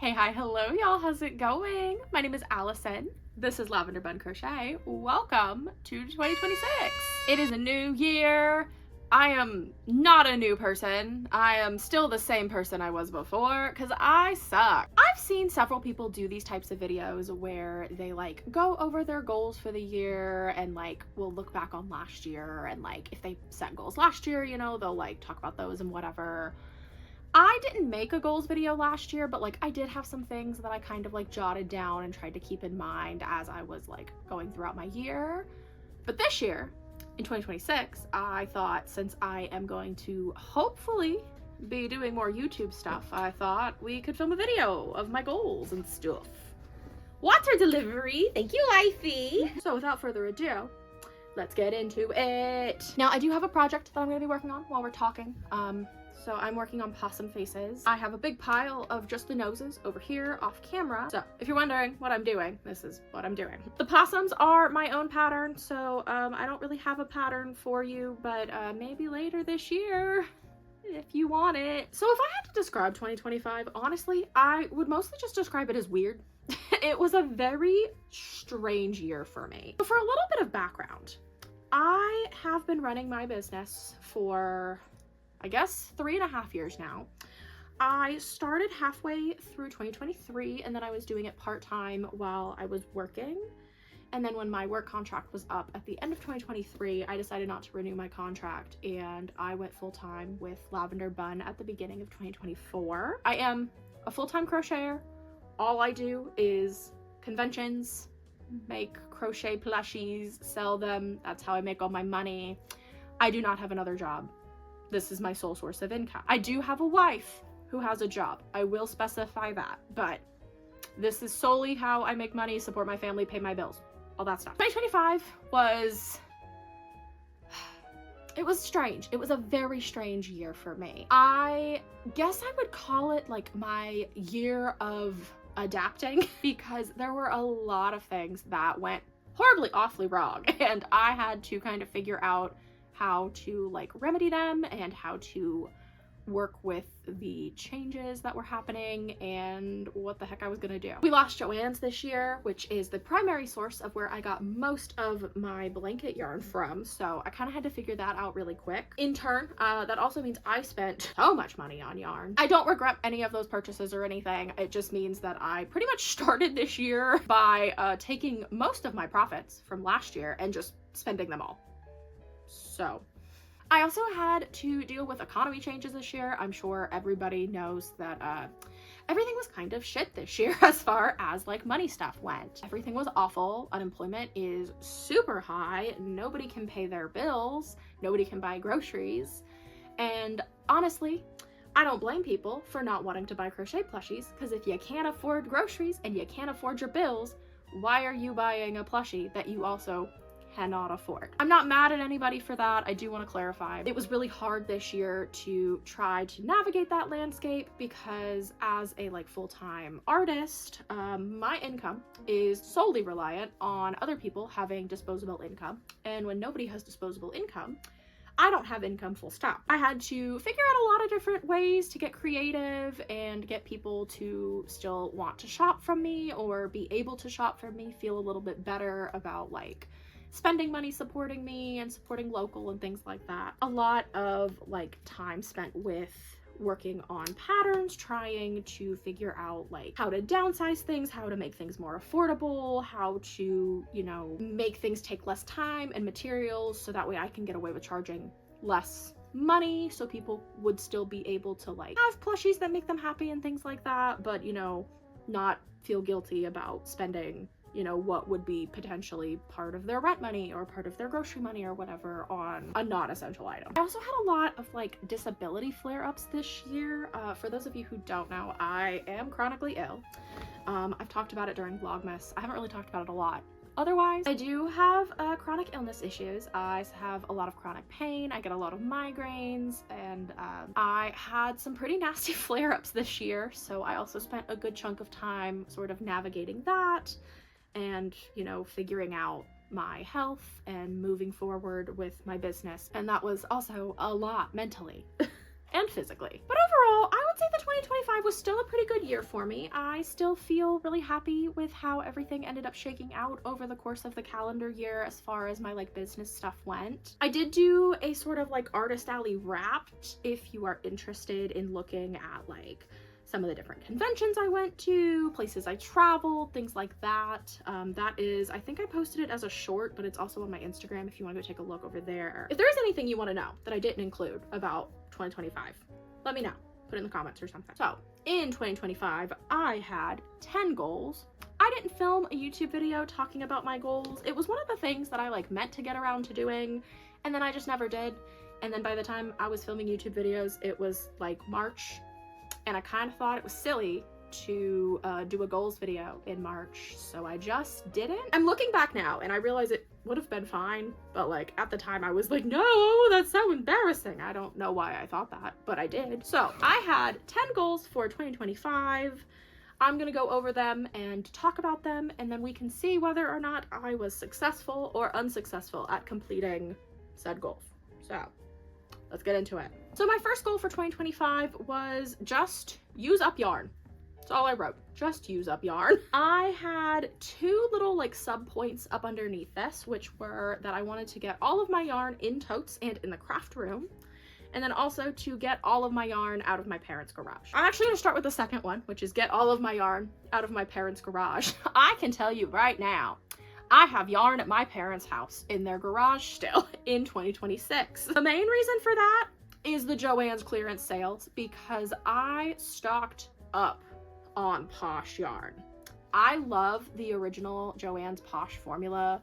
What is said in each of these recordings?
Hey, hi, hello, y'all. How's it going? My name is Allison. This is Lavender Bunn Crochet. Welcome to 2026. It is a new year. I am not a new person. I am still the same person I was before because I suck. I've seen several people do these types of videos where they like go over their goals for the year and like will look back on last year and like if they set goals last year, you know, they'll like talk about those and whatever. I didn't make a goals video last year, but like I did have some things that I kind of like jotted down and tried to keep in mind as I was like going throughout my year. But this year, in 2026, I thought since I am going to hopefully be doing more YouTube stuff, I thought we could film a video of my goals and stuff. Water delivery, thank you, Lifey. So without further ado, let's get into it. Now I do have a project that I'm gonna be working on while we're talking. So I'm working on possum faces. I have a big pile of just the noses over here off camera. So if you're wondering what I'm doing, this is what I'm doing. The possums are my own pattern, so I don't really have a pattern for you, but maybe later this year, if you want it. So if I had to describe 2025, honestly, I would mostly just describe it as weird. It was a very strange year for me. For a little bit of background, I have been running my business for I guess 3.5 years now. I started halfway through 2023 and then I was doing it part-time while I was working. And then when my work contract was up at the end of 2023, I decided not to renew my contract and I went full-time with Lavender Bunn at the beginning of 2024. I am a full-time crocheter. All I do is conventions, make crochet plushies, sell them. That's how I make all my money. I do not have another job. This is my sole source of income. I do have a wife who has a job. I will specify that, but this is solely how I make money, support my family, pay my bills, all that stuff. 2025 was, it was strange. It was a very strange year for me. I guess I would call it like my year of adapting because there were a lot of things that went horribly, awfully wrong. And I had to kind of figure out how to like remedy them and how to work with the changes that were happening and what the heck I was gonna do. We lost Joann's this year, which is the primary source of where I got most of my blanket yarn from. So I kind of had to figure that out really quick. In turn, that also means I spent so much money on yarn. I don't regret any of those purchases or anything. It just means that I pretty much started this year by taking most of my profits from last year and just spending them all. So I also had to deal with economy changes this year. I'm sure everybody knows that everything was kind of shit this year as far as like money stuff went. Everything was awful. Unemployment is super high. Nobody can pay their bills. Nobody can buy groceries. And honestly, I don't blame people for not wanting to buy crochet plushies because if you can't afford groceries and you can't afford your bills, why are you buying a plushie that you also cannot afford? I'm not mad at anybody for that. I do want to clarify. It was really hard this year to try to navigate that landscape because as a like full-time artist, my income is solely reliant on other people having disposable income. And when nobody has disposable income, I don't have income, full stop. I had to figure out a lot of different ways to get creative and get people to still want to shop from me or be able to shop from me, feel a little bit better about like spending money supporting me and supporting local and things like that. A lot of like time spent with working on patterns, trying to figure out like how to downsize things, how to make things more affordable, how to, you know, make things take less time and materials so that way I can get away with charging less money so people would still be able to like have plushies that make them happy and things like that, but you know, not feel guilty about spending, you know, what would be potentially part of their rent money or part of their grocery money or whatever on a non-essential item. I also had a lot of like disability flare-ups this year. For those of you who don't know, I am chronically ill. I've talked about it during Vlogmas. I haven't really talked about it a lot. Otherwise, I do have chronic illness issues. I have a lot of chronic pain. I get a lot of migraines and I had some pretty nasty flare-ups this year. So I also spent a good chunk of time sort of navigating that and, you know, figuring out my health and moving forward with my business. And that was also a lot mentally and physically. But overall, I would say that 2025 was still a pretty good year for me. I still feel really happy with how everything ended up shaking out over the course of the calendar year as far as my like business stuff went. I did do a sort of like Artist Alley Wrapped if you are interested in looking at like some of the different conventions I went to, places I traveled, things like that. That is, I think I posted it as a short, but it's also on my Instagram if you want to go take a look over there. If there's anything you want to know that I didn't include about 2025, let me know. Put it in the comments or something. So in 2025, I had 10 goals. I didn't film a YouTube video talking about my goals. It was one of the things that I like meant to get around to doing, and then I just never did. And then by the time I was filming YouTube videos, it was like March, and I kind of thought it was silly to do a goals video in March, so I just didn't. I'm looking back now and I realize it would have been fine, but like at the time I was like, no, that's so embarrassing. I don't know why I thought that, but I did. So I had 10 goals for 2025. I'm gonna go over them and talk about them, and then we can see whether or not I was successful or unsuccessful at completing said goals. So let's get into it. So my first goal for 2025 was just use up yarn. That's all I wrote. Just use up yarn. I had two little like sub points up underneath this, which were that I wanted to get all of my yarn in totes and in the craft room, and then also to get all of my yarn out of my parents' garage. I'm actually gonna start with the second one, which is get all of my yarn out of my parents' garage. I can tell you right now, I have yarn at my parents' house in their garage still in 2026. The main reason for that is the Joann's clearance sales, because I stocked up on Posh yarn. I love the original Joann's Posh formula.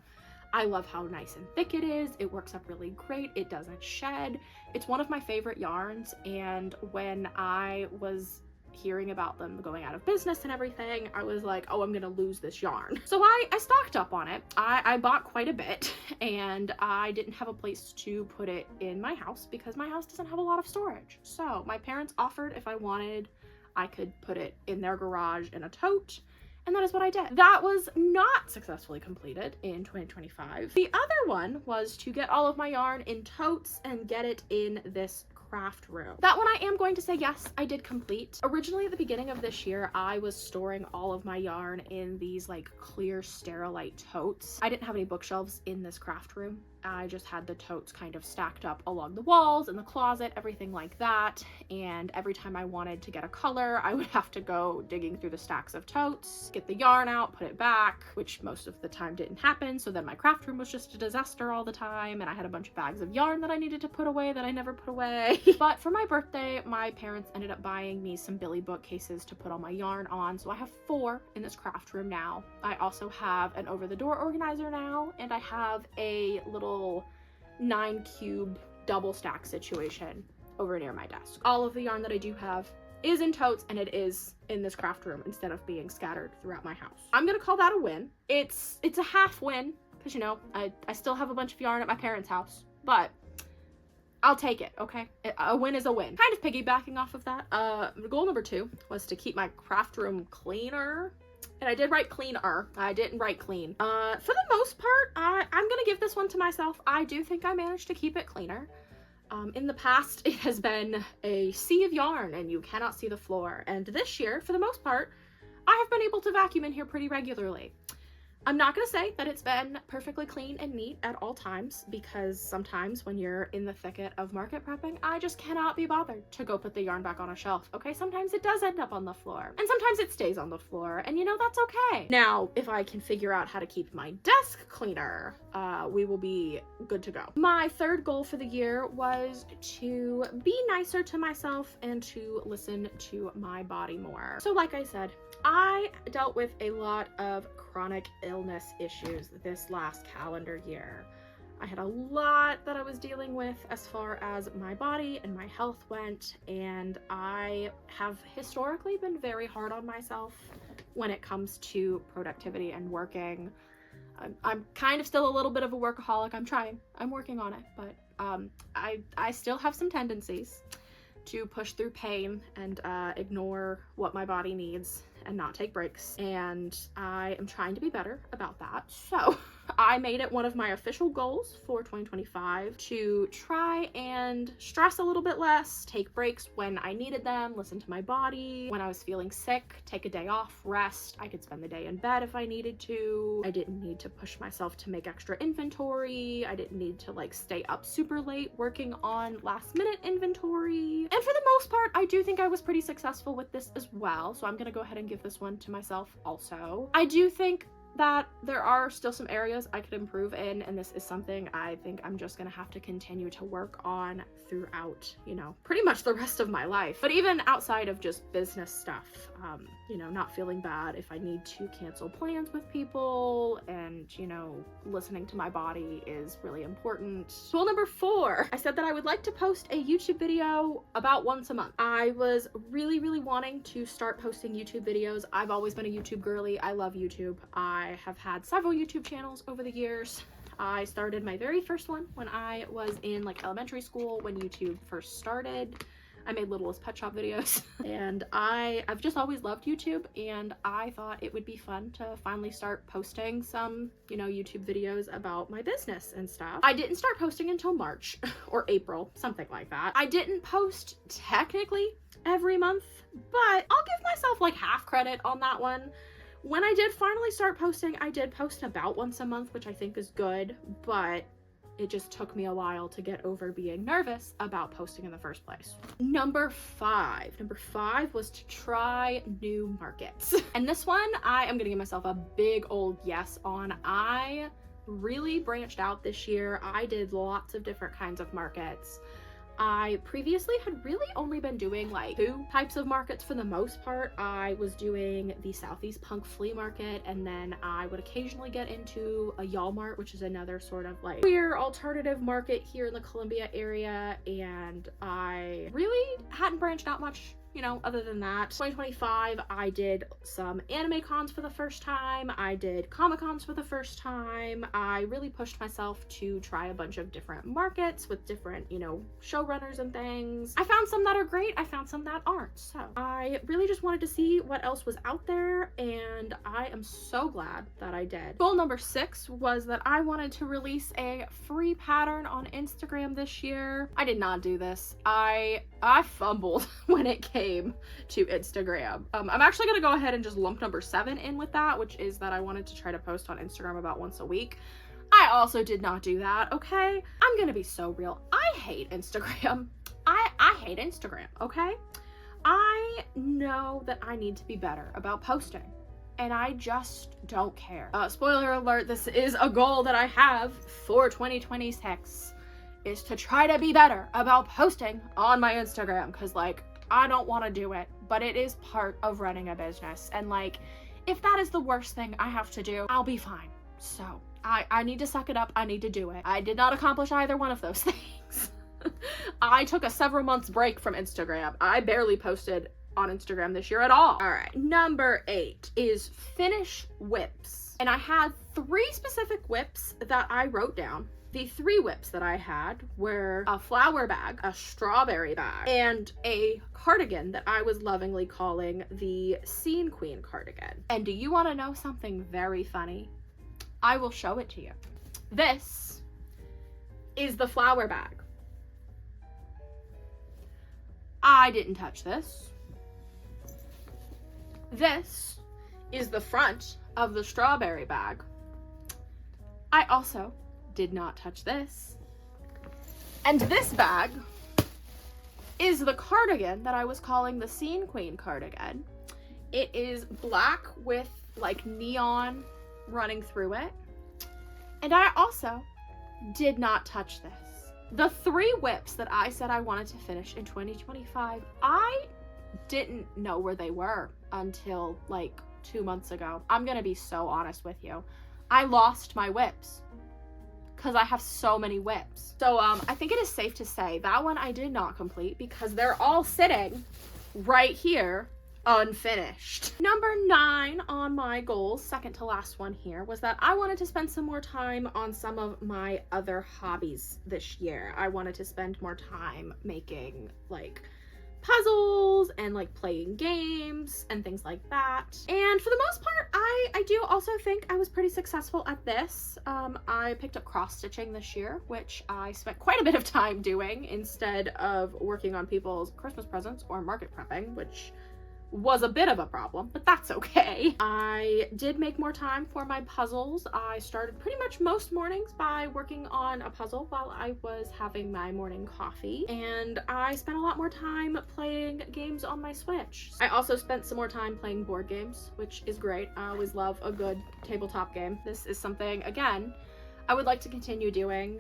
I love how nice and thick it is. It works up really great. It doesn't shed. It's one of my favorite yarns, and when I was hearing about them going out of business and everything, I was like, oh, I'm gonna lose this yarn. So I stocked up on it. I bought quite a bit, and I didn't have a place to put it in my house because my house doesn't have a lot of storage. So my parents offered if I wanted, I could put it in their garage in a tote, and that is what I did. That was not successfully completed in 2025. The other one was to get all of my yarn in totes and get it in this craft room. That one I am going to say yes, I did complete. Originally at the beginning of this year, I was storing all of my yarn in these like clear Sterilite totes. I didn't have any bookshelves in this craft room. I just had the totes kind of stacked up along the walls, in the closet, everything like that. And every time I wanted to get a color, I would have to go digging through the stacks of totes, get the yarn out, put it back, which most of the time didn't happen. So then my craft room was just a disaster all the time, and I had a bunch of bags of yarn that I needed to put away that I never put away. But for my birthday, my parents ended up buying me some Billy bookcases to put all my yarn on. So I have 4 in this craft room now. I also have an over-the-door organizer now, and I have a little 9-cube double stack situation over near my desk. All of the yarn that I do have is in totes, and it is in this craft room instead of being scattered throughout my house. I'm gonna call that a win. It's a half win, because you know, I still have a bunch of yarn at my parents' house, but I'll take it, okay? A win is a win. Kind of piggybacking off of that, goal number 2 was to keep my craft room cleaner. And I did write cleaner. I didn't write clean. For the most part, I'm gonna give this one to myself. I do think I managed to keep it cleaner. In the past, it has been a sea of yarn and you cannot see the floor. And this year, for the most part, I have been able to vacuum in here pretty regularly. I'm not gonna say that it's been perfectly clean and neat at all times, because sometimes when you're in the thicket of market prepping, I just cannot be bothered to go put the yarn back on a shelf, okay? Sometimes it does end up on the floor, and sometimes it stays on the floor, and you know, that's okay. Now, if I can figure out how to keep my desk cleaner, we will be good to go. My third goal for the year was to be nicer to myself and to listen to my body more. So like I said, I dealt with a lot of chronic illness issues this last calendar year. I had a lot that I was dealing with as far as my body and my health went, and I have historically been very hard on myself when it comes to productivity and working. I'm kind of still a little bit of a workaholic. I'm working on it, but I still have some tendencies to push through pain and ignore what my body needs and not take breaks, and I am trying to be better about that. So I made it one of my official goals for 2025 to try and stress a little bit less, take breaks when I needed them, listen to my body. When I was feeling sick, take a day off, rest. I could spend the day in bed if I needed to. I didn't need to push myself to make extra inventory. I didn't need to like stay up super late working on last minute inventory. And for the most part, I do think I was pretty successful with this as well. So I'm gonna go ahead and give this one to myself also. I do think that there are still some areas I could improve in, and this is something I think I'm just gonna have to continue to work on throughout, you know, pretty much the rest of my life. But even outside of just business stuff, you know, not feeling bad if I need to cancel plans with people, and, you know, listening to my body is really important. Goal number 4, I said that I would like to post a YouTube video about once a month. I was really wanting to start posting YouTube videos. I've always been a YouTube girly. I love YouTube. I have had several YouTube channels over the years. I started my very first one when I was in like elementary school, when YouTube first started. I made Littlest Pet Shop videos and I've just always loved YouTube, and I thought it would be fun to finally start posting some, you know, YouTube videos about my business and stuff. I didn't start posting until March or April, something like that. I didn't post technically every month, but I'll give myself like half credit on that one. When I did finally start posting, I did post about once a month, which I think is good, but it just took me a while to get over being nervous about posting in the first place. Number 5 was to try new markets. And this one, I am gonna give myself a big old yes on. I really branched out this year. I did lots of different kinds of markets. I previously had really only been doing like 2 types of markets for the most part. I was doing the Southeast Punk Flea Market, and then I would occasionally get into a Yall Mart, which is another sort of like queer alternative market here in the Columbia area, and I really hadn't branched out much, you know, other than that. 2025, I did some anime cons for the first time. I did Comic Cons for the first time. I really pushed myself to try a bunch of different markets with different, you know, showrunners and things. I found some that are great. I found some that aren't. So I really just wanted to see what else was out there, and I am so glad that I did. Goal number 6 was that I wanted to release a free pattern on Instagram this year. I did not do this. I fumbled when it came to Instagram. I'm actually gonna go ahead and just lump number 7 in with that, which is that I wanted to try to post on Instagram about once a week. I also did not do that, okay? I'm gonna be so real. I hate Instagram. I hate Instagram, okay? I know that I need to be better about posting, and I just don't care. Spoiler alert, this is a goal that I have for 2026, is to try to be better about posting on my Instagram, because like, I don't want to do it, but it is part of running a business, and like, if that is the worst thing I have to do, I'll be fine. So I need to suck it up. I need to do it. I did not accomplish either one of those things. I took a several months break from Instagram. I barely posted on Instagram this year at all. All right, number 8 is finish whips. And I had 3 specific whips that I wrote down. The 3 whips that I had were a flower bag, a strawberry bag, and a cardigan that I was lovingly calling the Scene Queen cardigan. And do you want to know something very funny? I will show it to you. This is the flower bag. I didn't touch this. This is the front of the strawberry bag. I also did not touch this. And this bag is the cardigan that I was calling the Scene Queen cardigan. It is black with like neon running through it. And I also did not touch this. The 3 whips that I said I wanted to finish in 2025, I didn't know where they were until like 2 months ago. I'm gonna be so honest with you. I lost my whips because I have so many whips. So I think it is safe to say that one I did not complete because they're all sitting right here unfinished. Number 9 on my goals, second to last one here, was that I wanted to spend some more time on some of my other hobbies this year. I wanted to spend more time making like puzzles and like playing games and things like that. And for the most part, I I do also think I was pretty successful at this. I picked up cross stitching this year, which I spent quite a bit of time doing instead of working on people's Christmas presents or market prepping, which was a bit of a problem, but that's okay. I did make more time for my puzzles. I started pretty much most mornings by working on a puzzle while I was having my morning coffee, and I spent a lot more time playing games on my Switch. I also spent some more time playing board games, which is great. I always love a good tabletop game. This is something, again, I would like to continue doing.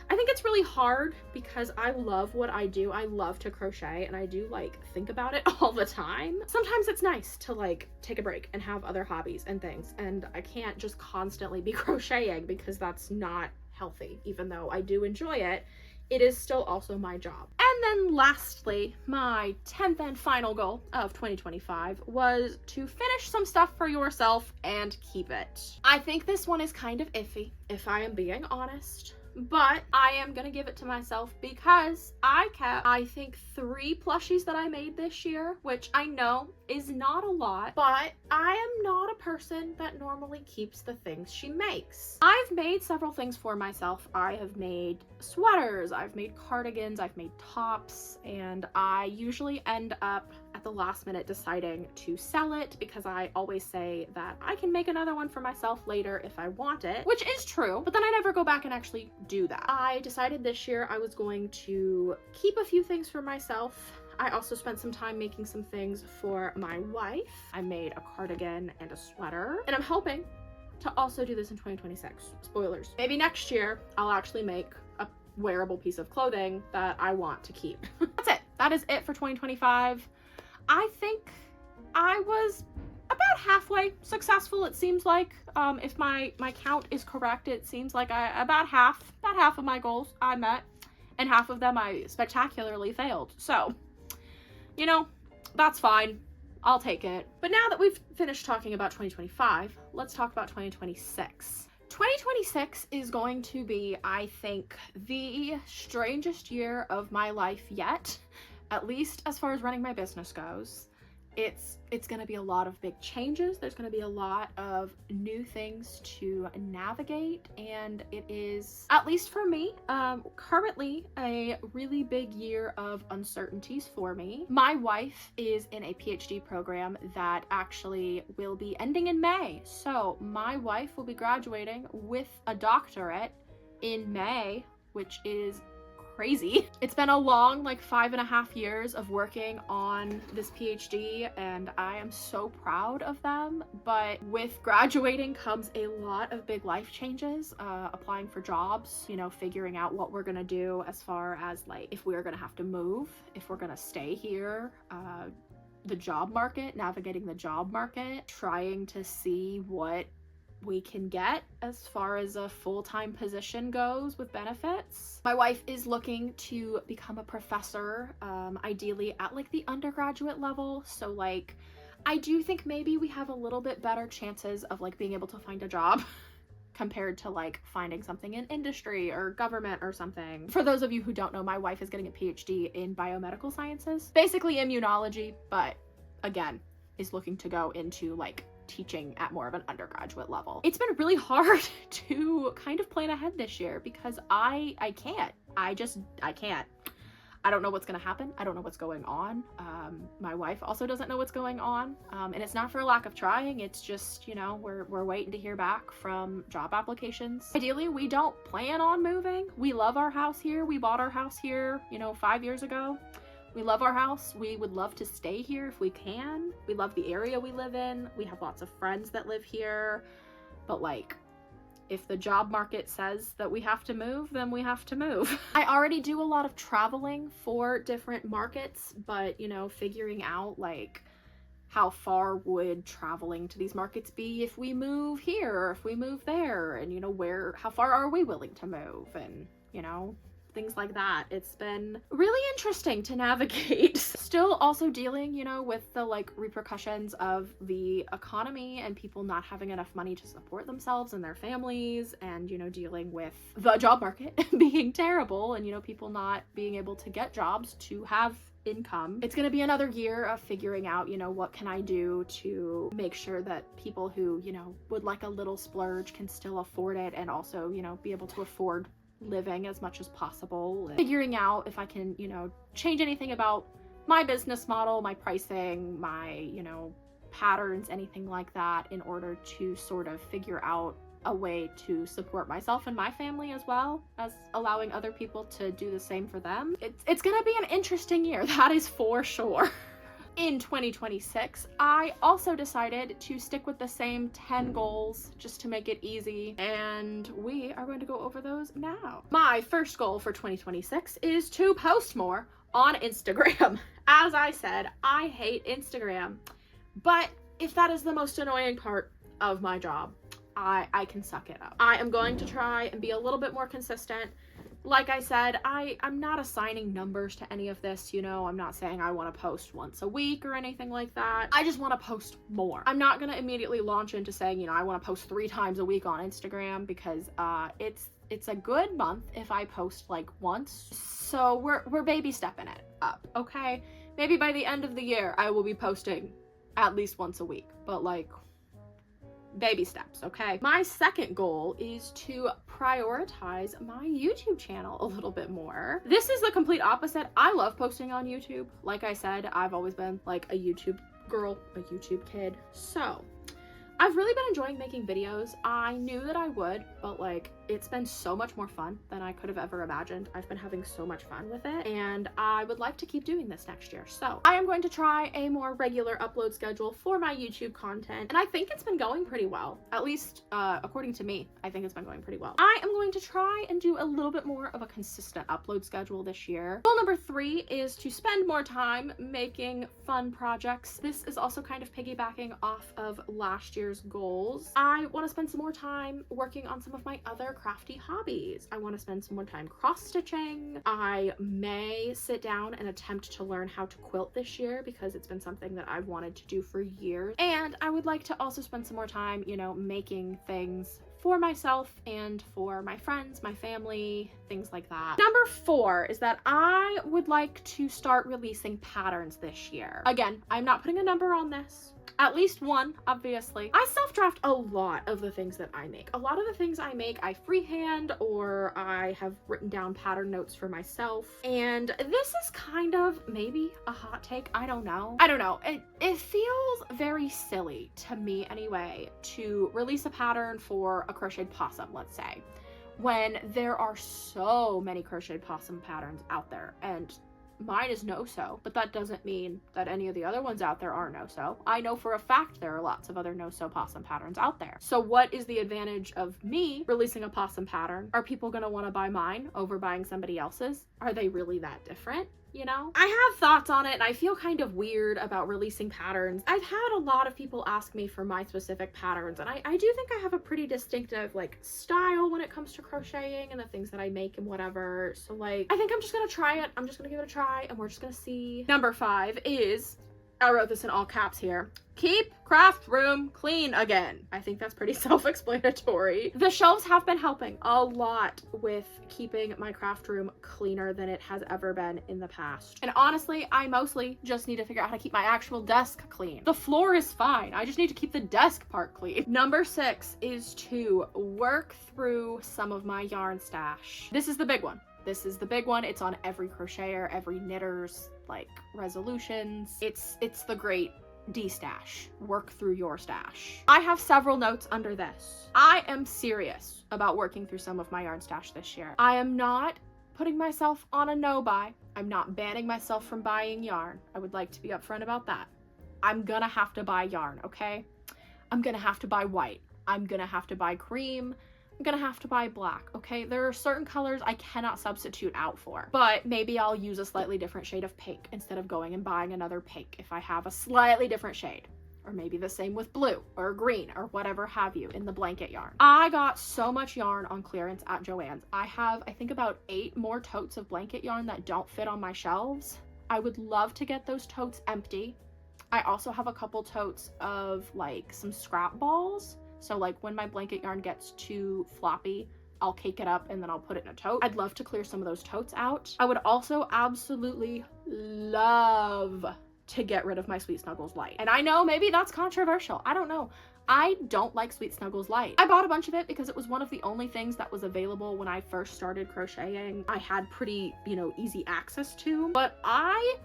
I think it's really hard because I love what I do. I love to crochet and I do like think about it all the time. Sometimes it's nice to like take a break and have other hobbies and things, and I can't just constantly be crocheting because that's not healthy. Even though I do enjoy it, it is still also my job. And then lastly, my 10th and final goal of 2025 was to finish some stuff for yourself and keep it. I think this one is kind of iffy, if I am being honest. But I am gonna give it to myself because I kept, I think, 3 plushies that I made this year, which I know is not a lot, but I am not a person that normally keeps the things she makes. I've made several things for myself. I have made sweaters, I've made cardigans, I've made tops, and I usually end up at the last minute deciding to sell it because I always say that I can make another one for myself later if I want it, which is true, but then I never go back and actually do that. I decided this year I was going to keep a few things for myself. I also spent some time making some things for my wife. I made a cardigan and a sweater, and I'm hoping to also do this in 2026. Spoilers. Maybe next year I'll actually make a wearable piece of clothing that I want to keep. That's it. That is it for 2025. I think I was about halfway successful, it seems like. If my count is correct, it seems like about half of my goals I met, and half of them I spectacularly failed. So, you know, that's fine. I'll take it. But now that we've finished talking about 2025, let's talk about 2026. 2026 is going to be, I think, the strangest year of my life yet. At least as far as running my business goes. It's going to be a lot of big changes. There's going to be a lot of new things to navigate, and it is, at least for me, currently a really big year of uncertainties for me. My wife is in a PhD program that actually will be ending in May. So my wife will be graduating with a doctorate in May, which is crazy. It's been a long, like 5.5 years of working on this PhD, and I am so proud of them. But with graduating comes a lot of big life changes, applying for jobs, you know, figuring out what we're gonna do as far as like if we're gonna have to move, if we're gonna stay here, the job market, navigating the job market, trying to see what we can get as far as a full-time position goes with benefits. My wife is looking to become a professor, ideally at like the undergraduate level. So like, I do think maybe we have a little bit better chances of like being able to find a job compared to like finding something in industry or government or something. For those of you who don't know, my wife is getting a PhD in biomedical sciences, basically immunology, but again, is looking to go into like teaching at more of an undergraduate level. It's been really hard to kind of plan ahead this year because I can't. I can't. I don't know what's gonna happen. I don't know what's going on. My wife also doesn't know what's going on. And it's not for a lack of trying. It's just, you know, we're waiting to hear back from job applications. Ideally, we don't plan on moving. We love our house here. We bought our house here, you know, 5 years ago. We love our house. We would love to stay here if we can. We love the area we live in. We have lots of friends that live here. But like, if the job market says that we have to move, then we have to move. I already do a lot of traveling for different markets, but you know, figuring out like how far would traveling to these markets be if we move here or if we move there, and you know, how far are we willing to move, and you know, things like that. It's been really interesting to navigate. Still also dealing, you know, with the like repercussions of the economy and people not having enough money to support themselves and their families, and you know, dealing with the job market being terrible, and you know, people not being able to get jobs to have income. It's gonna be another year of figuring out, you know, what can I do to make sure that people who, you know, would like a little splurge can still afford it, and also, you know, be able to afford living as much as possible. And figuring out if I can, you know, change anything about my business model, my pricing, my, you know, patterns, anything like that, in order to sort of figure out a way to support myself and my family, as well as allowing other people to do the same for them. It's gonna be an interesting year, that is for sure. In 2026, I also decided to stick with the same 10 goals just to make it easy, and we are going to go over those now. My first goal for 2026 is to post more on Instagram. As I said, I hate Instagram, but if that is the most annoying part of my job, I can suck it up. I am going to try and be a little bit more consistent. Like I said, I'm not assigning numbers to any of this, you know. I'm not saying I want to post once a week or anything like that. I just want to post more. I'm not going to immediately launch into saying, you know, I want to post 3 times a week on Instagram, because it's a good month if I post like once. So we're baby stepping it up, okay? Maybe by the end of the year I will be posting at least once a week, but like, baby steps, okay? My second goal is to prioritize my YouTube channel a little bit more. This is the complete opposite. I love posting on YouTube. Like I said, I've always been like a YouTube girl, a YouTube kid. So I've really been enjoying making videos. I knew that I would, but like, it's been so much more fun than I could have ever imagined. I've been having so much fun with it, and I would like to keep doing this next year. So I am going to try a more regular upload schedule for my YouTube content, and I think it's been going pretty well. At least, according to me, I think it's been going pretty well. I am going to try and do a little bit more of a consistent upload schedule this year. Goal number 3 is to spend more time making fun projects. This is also kind of piggybacking off of last year's goals. I want to spend some more time working on some of my other crafty hobbies. I want to spend some more time cross-stitching. I may sit down and attempt to learn how to quilt this year, because it's been something that I've wanted to do for years. And I would like to also spend some more time, you know, making things for myself and for my friends, my family, things like that. Number 4 is that I would like to start releasing patterns this year. Again, I'm not putting a number on this. At least one, obviously. I self-draft a lot of the things that I make. A lot of the things I make, I freehand, or I have written down pattern notes for myself. And this is kind of maybe a hot take. I don't know. It feels very silly to me anyway to release a pattern for a crocheted possum, let's say, when there are so many crocheted possum patterns out there, and mine is no-sew, but that doesn't mean that any of the other ones out there are no-sew. I know for a fact there are lots of other no-sew possum patterns out there. So what is the advantage of me releasing a possum pattern? Are people gonna want to buy mine over buying somebody else's? Are they really that different? You know? I have thoughts on it, and I feel kind of weird about releasing patterns. I've had a lot of people ask me for my specific patterns, and I do think I have a pretty distinctive like style when it comes to crocheting and the things that I make and whatever. So like, I think I'm just gonna try it. I'm just gonna give it a try, and we're just gonna see. Number 5 is, I wrote this in all caps here, keep craft room clean again. I think that's pretty self-explanatory. The shelves have been helping a lot with keeping my craft room cleaner than it has ever been in the past. And honestly, I mostly just need to figure out how to keep my actual desk clean. The floor is fine. I just need to keep the desk part clean. Number 6 is to work through some of my yarn stash. This is the big one. This is the big one. It's on every crocheter, every knitter's like resolutions. It's the great de-stash. Work through your stash. I have several notes under this. I am serious about working through some of my yarn stash this year. I am not putting myself on a no-buy. I'm not banning myself from buying yarn. I would like to be upfront about that. I'm gonna have to buy yarn, okay? I'm gonna have to buy white. I'm gonna have to buy cream. I'm gonna have to buy black, okay? There are certain colors I cannot substitute out for, but maybe I'll use a slightly different shade of pink instead of going and buying another pink if I have a slightly different shade. Or maybe the same with blue or green or whatever have you in the blanket yarn. I got so much yarn on clearance at Joann's. I have, I think, about 8 more totes of blanket yarn that don't fit on my shelves. I would love to get those totes empty. I also have a couple totes of like some scrap balls. So like when my blanket yarn gets too floppy, I'll cake it up and then I'll put it in a tote. I'd love to clear some of those totes out. I would also absolutely love to get rid of my Sweet Snuggles Light. And I know maybe that's controversial. I don't know. I don't like Sweet Snuggles Light. I bought a bunch of it because it was one of the only things that was available when I first started crocheting. I had pretty, you know, easy access to, but I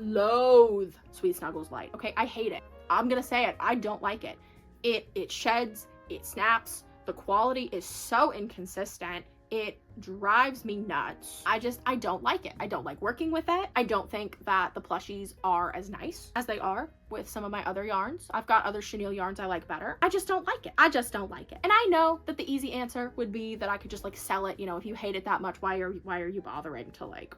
loathe Sweet Snuggles Light. Okay, I hate it. I'm gonna say it. I don't like it. It sheds, it snaps. The quality is so inconsistent. It drives me nuts. I don't like it. I don't like working with it. I don't think that the plushies are as nice as they are with some of my other yarns. I've got other chenille yarns I like better. I just don't like it. I just don't like it. And I know that the easy answer would be that I could just like sell it. You know, if you hate it that much, why are you bothering to like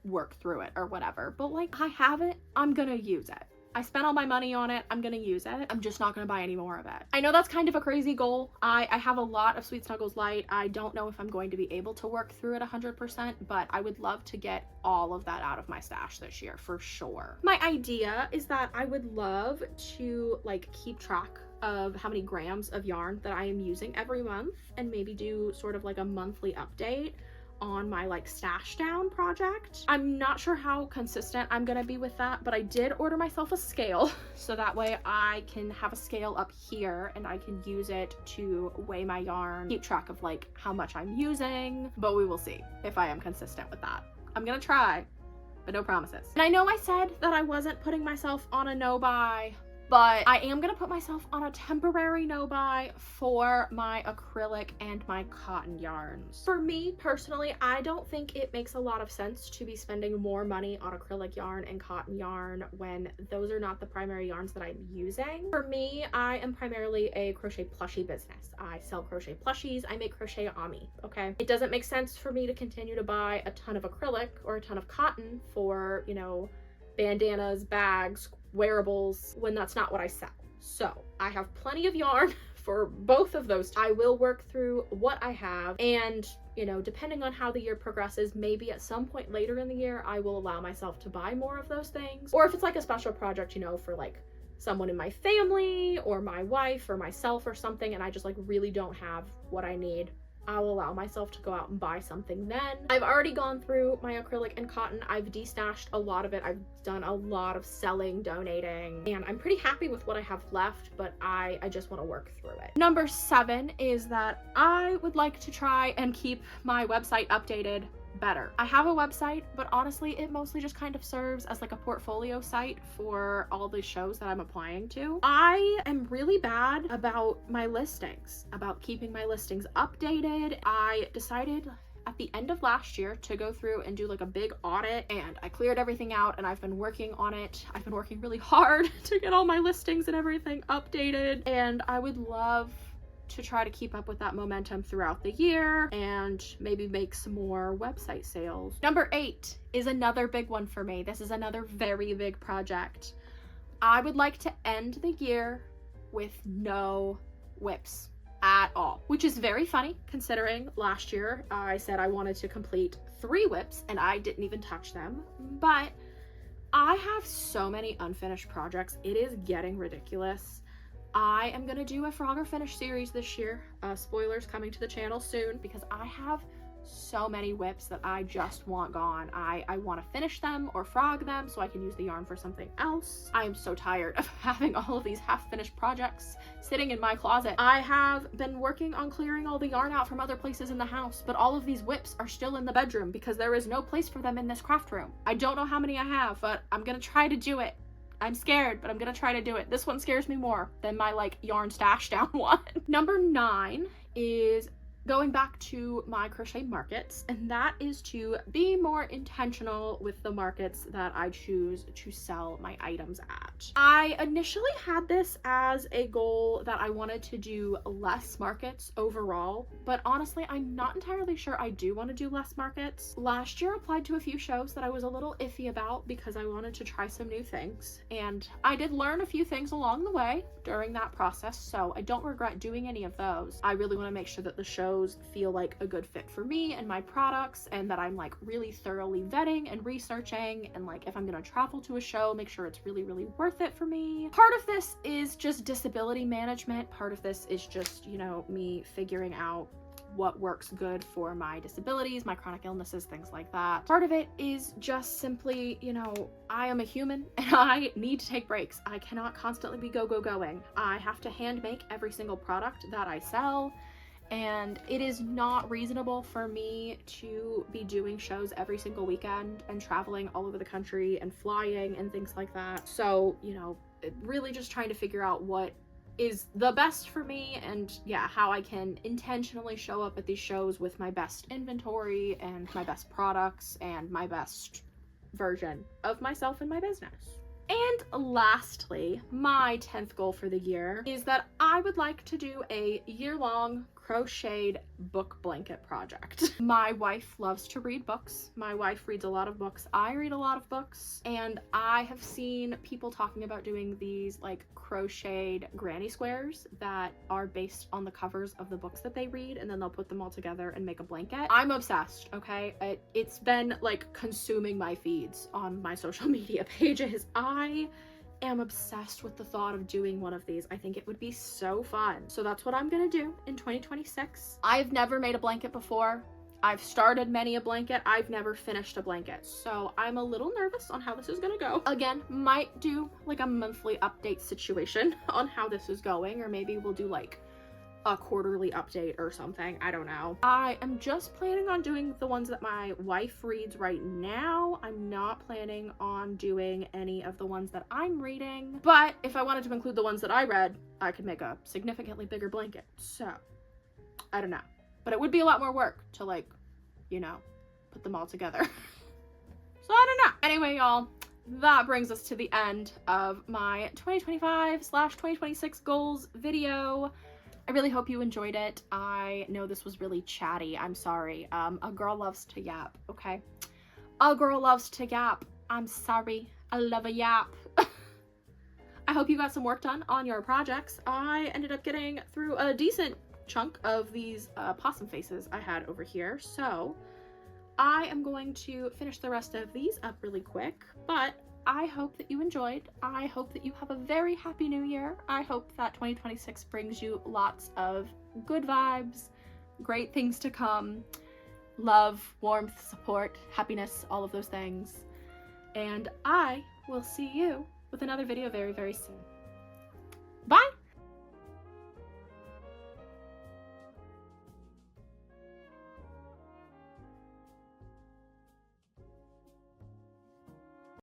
work through it or whatever? But like, I have it. I'm gonna use it. I spent all my money on it. I'm gonna use it. I'm just not gonna buy any more of it. I know that's kind of a crazy goal. I have a lot of Sweet Snuggles Light. I don't know if I'm going to be able to work through it 100%, but I would love to get all of that out of my stash this year for sure. My idea is that I would love to like keep track of how many grams of yarn that I am using every month and maybe do sort of like a monthly update on my like stash down project. I'm not sure how consistent I'm gonna be with that, but I did order myself a scale so that way I can have a scale up here and I can use it to weigh my yarn, keep track of like how much I'm using, but we will see if I am consistent with that. I'm gonna try, but no promises. And I know I said that I wasn't putting myself on a no buy, but I am gonna put myself on a temporary no buy for my acrylic and my cotton yarns. For me personally, I don't think it makes a lot of sense to be spending more money on acrylic yarn and cotton yarn when those are not the primary yarns that I'm using. For me, I am primarily a crochet plushie business. I sell crochet plushies, I make crochet ami, okay? It doesn't make sense for me to continue to buy a ton of acrylic or a ton of cotton for, you know, bandanas, bags, wearables, when that's not what I sell. So I have plenty of yarn for both of those. I will work through what I have, and you know, depending on how the year progresses, maybe at some point later in the year I will allow myself to buy more of those things. Or if it's like a special project, you know, for like someone in my family or my wife or myself or something, and I just like really don't have what I need, I'll allow myself to go out and buy something then. I've already gone through my acrylic and cotton. I've destashed a lot of it. I've done a lot of selling, donating, and I'm pretty happy with what I have left, but I just want to work through it. Number 7 is that I would like to try and keep my website updated better. I have a website, but honestly, it mostly just kind of serves as like a portfolio site for all the shows that I'm applying to. I am really bad about my listings, about keeping my listings updated. I decided at the end of last year to go through and do like a big audit, and I cleared everything out and I've been working on it. I've been working really hard to get all my listings and everything updated, and I would love to try to keep up with that momentum throughout the year and maybe make some more website sales. Number 8 is another big one for me. This is another very big project. I would like to end the year with no whips at all, which is very funny considering last year I said I wanted to complete 3 whips and I didn't even touch them. But I have so many unfinished projects. It is getting ridiculous. I am gonna do a Frog or Finish series this year. Spoilers coming to the channel soon, because I have so many whips that I just want gone. I want to finish them or frog them so I can use the yarn for something else. I am so tired of having all of these half-finished projects sitting in my closet. I have been working on clearing all the yarn out from other places in the house, but all of these whips are still in the bedroom because there is no place for them in this craft room. I don't know how many I have, but I'm gonna try to do it. I'm scared, but I'm gonna try to do it. This one scares me more than my like yarn stash down one. Number 9 is going back to my crochet markets, and that is to be more intentional with the markets that I choose to sell my items at. I initially had this as a goal that I wanted to do less markets overall, but honestly, I'm not entirely sure I do want to do less markets. Last year I applied to a few shows that I was a little iffy about because I wanted to try some new things, and I did learn a few things along the way during that process, so I don't regret doing any of those. I really want to make sure that the shows feel like a good fit for me and my products, and that I'm like really thoroughly vetting and researching, and like if I'm gonna travel to a show, make sure it's really worth it for me. Part of this is just disability management. Part of this is just, you know, me figuring out what works good for my disabilities, my chronic illnesses, things like that. Part of it is just simply, you know, I am a human and I need to take breaks. I cannot constantly be going. I have to hand make every single product that I sell, and it is not reasonable for me to be doing shows every single weekend and traveling all over the country and flying and things like that. So, you know, really just trying to figure out what is the best for me, and yeah, how I can intentionally show up at these shows with my best inventory and my best products and my best version of myself and my business. And lastly, my 10th goal for the year is that I would like to do a year-long crocheted book blanket project. My wife loves to read books. My wife reads a lot of books. I read a lot of books, and I have seen people talking about doing these like crocheted granny squares that are based on the covers of the books that they read, and then they'll put them all together and make a blanket. I'm obsessed, okay? It's been like consuming my feeds on my social media pages. I am obsessed with the thought of doing one of these. I think it would be so fun. So that's what I'm gonna do in 2026. I've never made a blanket before. I've started many a blanket. I've never finished a blanket. So I'm a little nervous on how this is gonna go. Again, might do like a monthly update situation on how this is going, or maybe we'll do like a quarterly update or something. I don't know. I am just planning on doing the ones that my wife reads right now. I'm not planning on doing any of the ones that I'm reading, but if I wanted to include the ones that I read, I could make a significantly bigger blanket. So I don't know, but it would be a lot more work to, like, you know, put them all together. So I don't know. Anyway, y'all, that brings us to the end of my 2025/2026 goals video. I really hope you enjoyed it. I know this was really chatty. I'm sorry. A girl loves to yap, okay? A girl loves to yap. I'm sorry. I love a yap. I hope you got some work done on your projects. I ended up getting through a decent chunk of these possum faces I had over here, so I am going to finish the rest of these up really quick, but I hope that you enjoyed. I hope that you have a very happy new year. I hope that 2026 brings you lots of good vibes, great things to come, love, warmth, support, happiness, all of those things. And I will see you with another video very, very soon.